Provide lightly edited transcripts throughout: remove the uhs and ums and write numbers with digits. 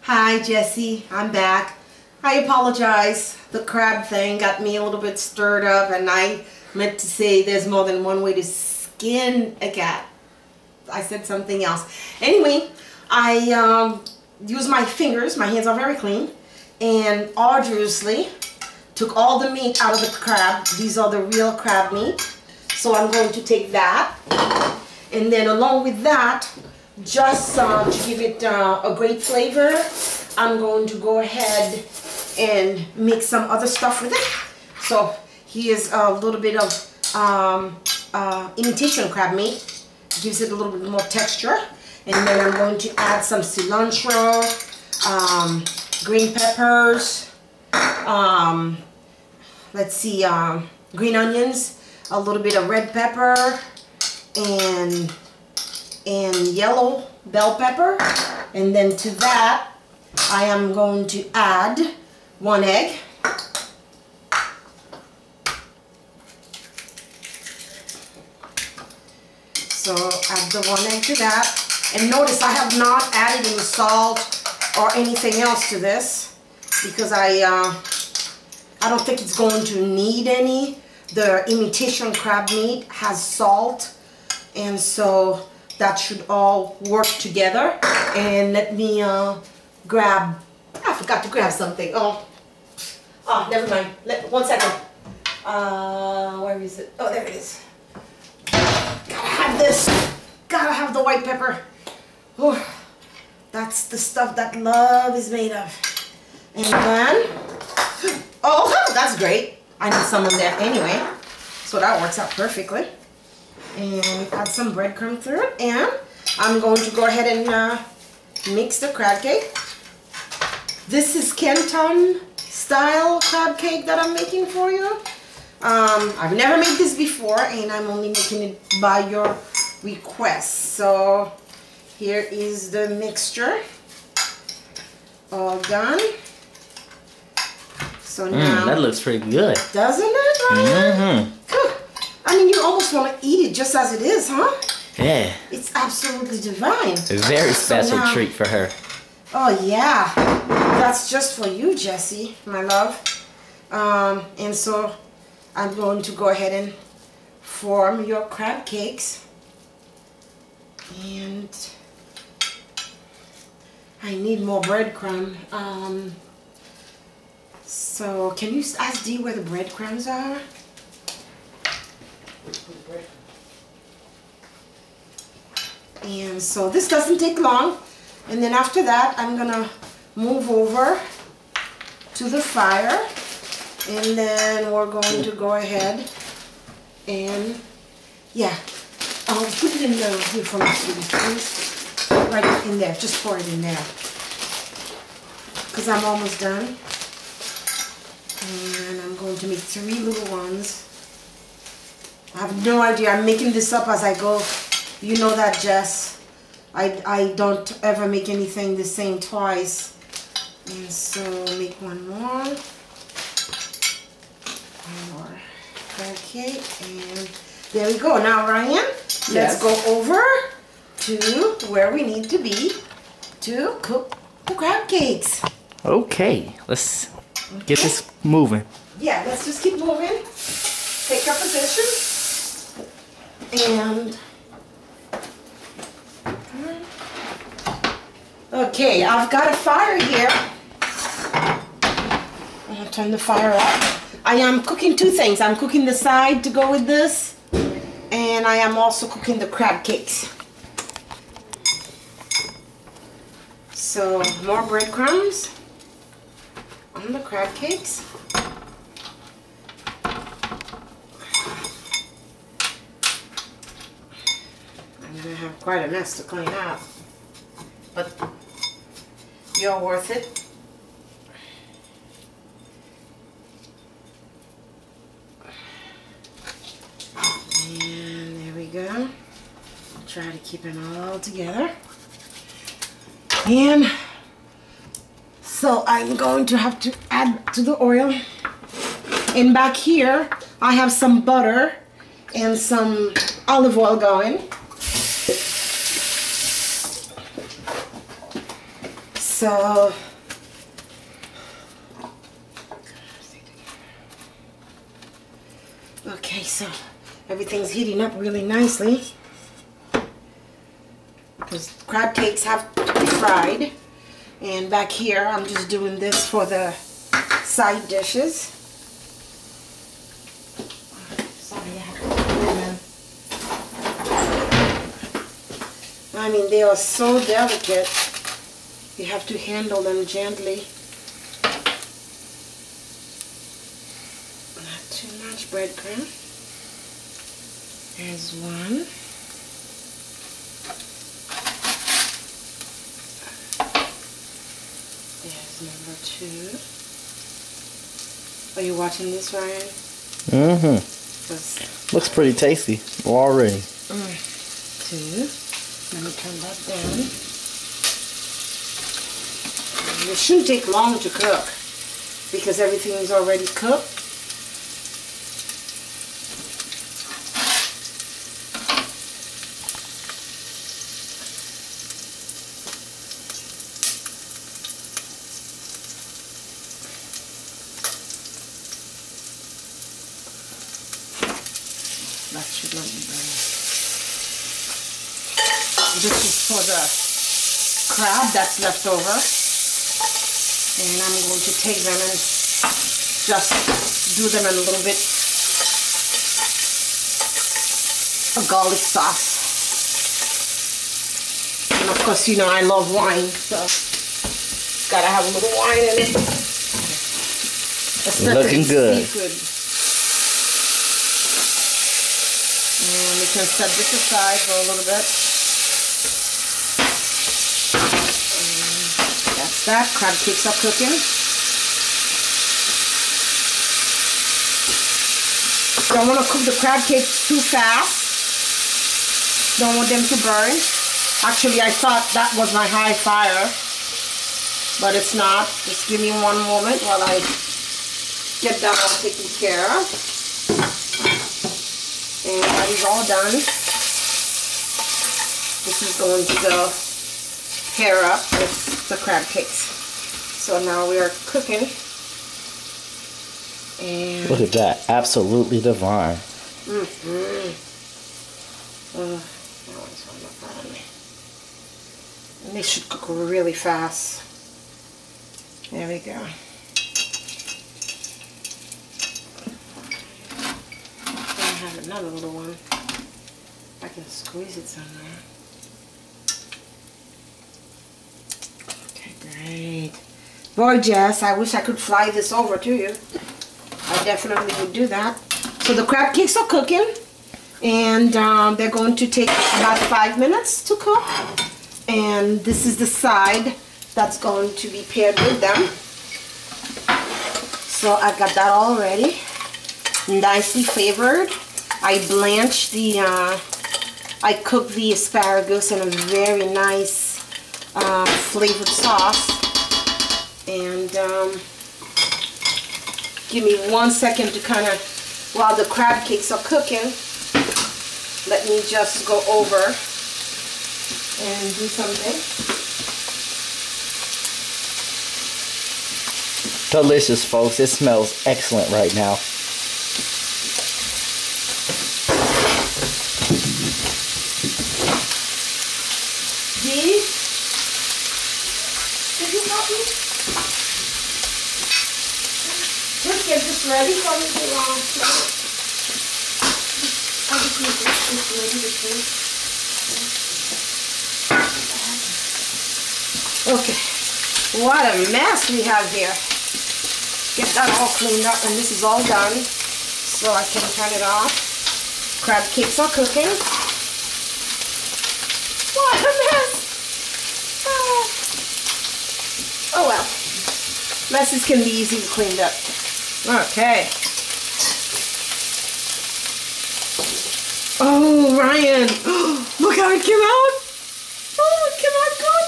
Hi Jessie, I'm back. I apologize. The crab thing got me a little bit stirred up, and I meant to say there's more than one way to skin a cat. I said something else. Anyway, I used my fingers, my hands are very clean, and arduously took all the meat out of the crab. These are the real crab meat. So I'm going to take that, and then along with that, just to give it a great flavor, I'm going to go ahead and mix some other stuff with it. So here's a little bit of imitation crab meat. Gives it a little bit more texture. And then I'm going to add some cilantro, green peppers, let's see, green onions, a little bit of red pepper, and yellow bell pepper. And then to that I am going to add 1 egg. So add the 1 egg to that. And notice I have not added any salt or anything else to this because I don't think it's going to need any. The imitation crab meat has salt, and so that should all work together. And let me grab, I forgot to grab something. Oh, never mind. 1 second. Where is it? Oh, there it is. Gotta have this. Gotta have the white pepper. Oh, that's the stuff that love is made of. And then, oh, that's great. I need some in there anyway, so that works out perfectly. And add some breadcrumb through it, and I'm going to go ahead and mix the crab cake. This is Canton style crab cake that I'm making for you. I've never made this before, and I'm only making it by your request. So here is the mixture all done. So now that looks pretty good, doesn't it, Ryan? I mean, you almost want to eat it just as it is, huh? Yeah. It's absolutely divine. A very special treat for her. Oh, yeah. That's just for you, Jessie, my love. And so I'm going to go ahead and form your crab cakes. And I need more breadcrumb. So can you ask Dee where the breadcrumbs are? And so this doesn't take long, and then after that I'm gonna move over to the fire, and then we're going to go ahead and I'll put it in the here for me, please. Right in there, just pour it in there because I'm almost done. And I'm going to make 3 little ones. I have no idea. I'm making this up as I go. You know that, Jess. I don't ever make anything the same twice. And so make 1 more. 1 more crab cake. And there we go. Now, Ryan, let's go over to where we need to be to cook the crab cakes. Okay, let's get this moving. Yeah, let's just keep moving. Take our position. And okay, I've got a fire here. I'm gonna turn the fire up. I am cooking 2 things. I'm cooking the side to go with this, and I am also cooking the crab cakes. So more breadcrumbs on the crab cakes. I'm gonna have quite a mess to clean up, but you're worth it. And there we go. Try to keep it all together. And so I'm going to have to add to the oil. And back here I have some butter and some olive oil going. So okay, so everything's heating up really nicely because crab cakes have to be fried. And back here, I'm just doing this for the side dishes. Sorry, I have to do them. I mean, they are so delicate. You have to handle them gently. Not too much breadcrumb. There's one. There's number 2. Are you watching this, Ryan? Mm-hmm. Looks pretty tasty already. 2. Let me turn that down. It shouldn't take long to cook because everything is already cooked. That should not be burning. This is for the crab that's left over. And I'm going to take them and just do them in a little bit of garlic sauce. And of course, you know, I love wine, so it's gotta have a little wine in it. Especially looking good. Seafood. And we can set this aside for a little bit. That crab cakes are cooking. Don't want to cook the crab cakes too fast. Don't want them to burn. Actually, I thought that was my high fire, but it's not. Just give me one moment while I get that all taken care of. And that is all done. This is going to go pair up with the crab cakes. So now we are cooking. And look at that, absolutely divine. And they should cook really fast. There we go. I have another little one. I can squeeze it somewhere. Great. Boy, Jess, I wish I could fly this over to you. I definitely would do that. So the crab cakes are cooking, and they're going to take about 5 minutes to cook. And this is the side that's going to be paired with them. So I got that all ready, nicely flavored. I blanched the, I cooked the asparagus in a very nice flavored sauce. And give me 1 second to kind of, while the crab cakes are cooking, let me just go over and do something. Delicious, folks. It smells excellent right now. Dee? Did you help me? Just get this ready for me to I just need this ready to cook. Okay. What a mess we have here. Get that all cleaned up, and this is all done. So I can turn it off. Crab cakes are cooking. What a mess! Oh well. Messes can be easily cleaned up. Okay. Oh, Ryan. Look how it came out. Oh, it came out good.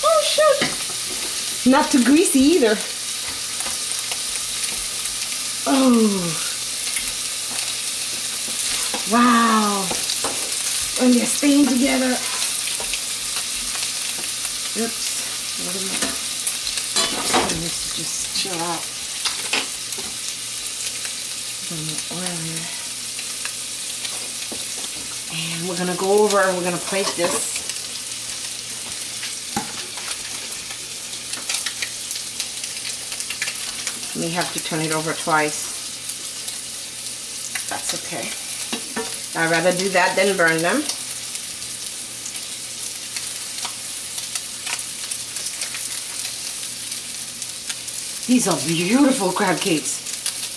Oh, shoot. Not too greasy either. Oh. Wow. And they're staying together. Oops. It needs to just chill out. Some more oil here. And we're gonna go over and we're gonna plate this. May have to turn it over twice. That's okay. I'd rather do that than burn them. These are beautiful crab cakes,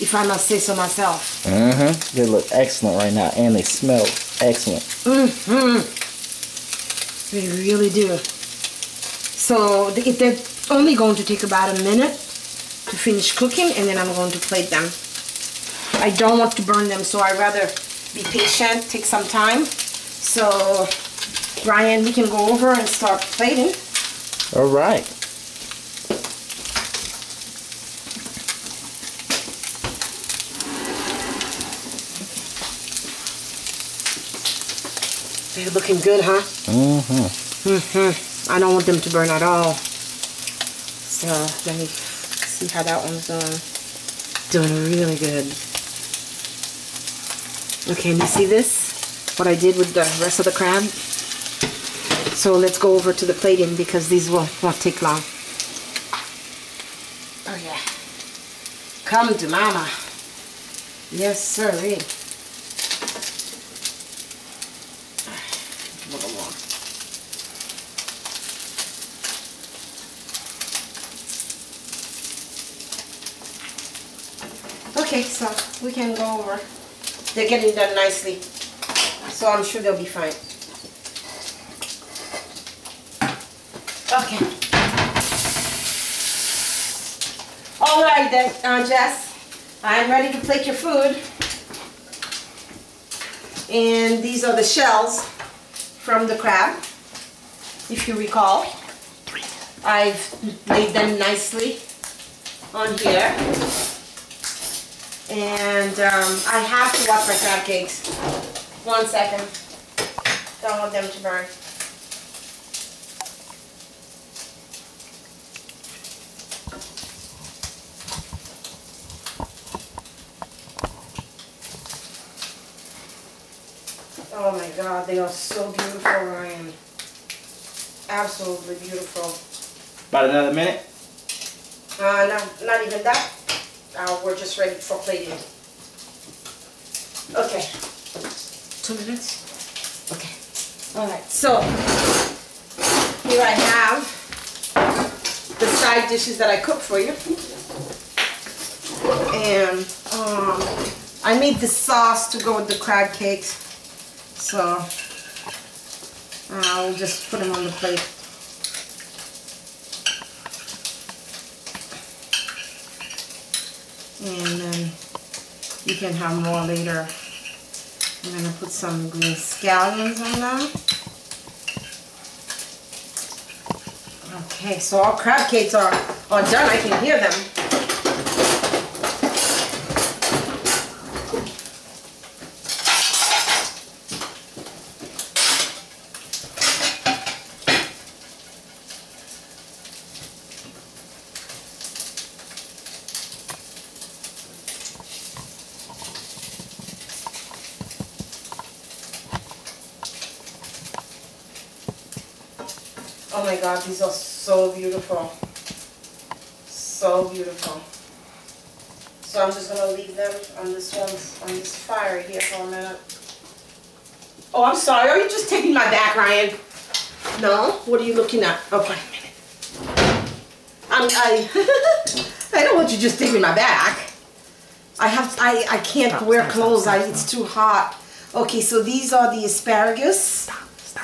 if I must say so myself. They look excellent right now, and they smell excellent. They really do. So they're only going to take about a minute to finish cooking, and then I'm going to plate them. I don't want to burn them, so I'd rather be patient, take some time. So, Ryan, we can go over and start plating. All right. They're looking good, huh? I don't want them to burn at all. So, let me see how that one's doing. Doing really good. Okay, and you see this? What I did with the rest of the crab? So let's go over to the plating because these won't take long. Oh yeah. Come to mama. Yes, sirree. A little more. Okay, so we can go over. They're getting done nicely, so I'm sure they'll be fine. Okay. All right then, Jess. I'm ready to plate your food. And these are the shells from the crab, if you recall. I've laid them nicely on here. And I have to watch my crab cakes. 1 second. Don't want them to burn. Oh my God, they are so beautiful, Ryan. Absolutely beautiful. About another minute? Not even that. We're just ready for plating. Okay. 2 minutes? Okay. Alright, so here I have the side dishes that I cooked for you. And I made this sauce to go with the crab cakes. So I'll just put them on the plate. And then you can have more later. I'm going to put some green scallions on them. Okay, so our crab cakes are done. I can hear them. Oh my God, these are so beautiful. So beautiful. So I'm just gonna leave them on this fire here for a minute. Oh, I'm sorry. Are you just taking my back, Ryan? No? What are you looking at? Okay. I don't want you just taking my back. I can't wear clothes. It's too hot. Okay, so these are the asparagus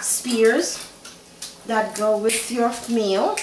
spears that go with your meal.